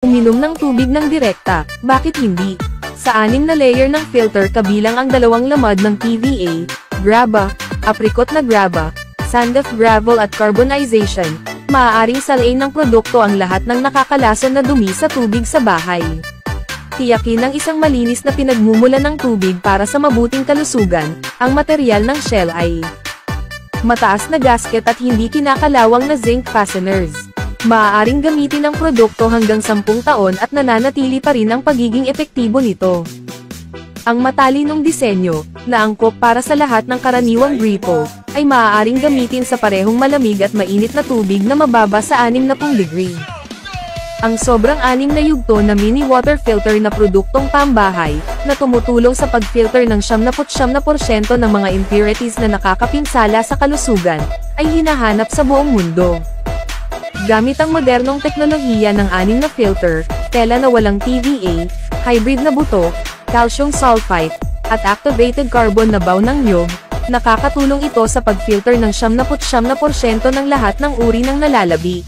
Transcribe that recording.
Uminom ng tubig ng direkta, bakit hindi? Sa 6 na layer ng filter kabilang ang 2 lamad ng PVA, graba, apricot na graba, sand of gravel at carbonization, maaaring salain ng produkto ang lahat ng nakakalason na dumi sa tubig sa bahay. Tiyakin ng isang malinis na pinagmumulan ng tubig para sa mabuting kalusugan. Ang material ng shell ay mataas na gasket at hindi kinakalawang na zinc fasteners. Maaaring gamitin ang produkto hanggang 10 taon at nananatili pa rin ang pagiging epektibo nito. Ang matalinong disenyo, na angkop para sa lahat ng karaniwang gripo, ay maaaring gamitin sa parehong malamig at mainit na tubig na mababa sa 60 degree. Ang sobrang 6 na yugto na mini water filter na produktong pambahay, na tumutulong sa pag-filter ng 99% ng mga impurities na nakakapinsala sa kalusugan, ay hinahanap sa buong mundo. Gamit ang modernong teknolohiya ng 6 na filter, tela na walang TVA, hybrid na buto, calcium sulfite, at activated carbon na baw ng niyog, nakakatulong ito sa pag-filter ng 99% ng lahat ng uri ng nalalabi.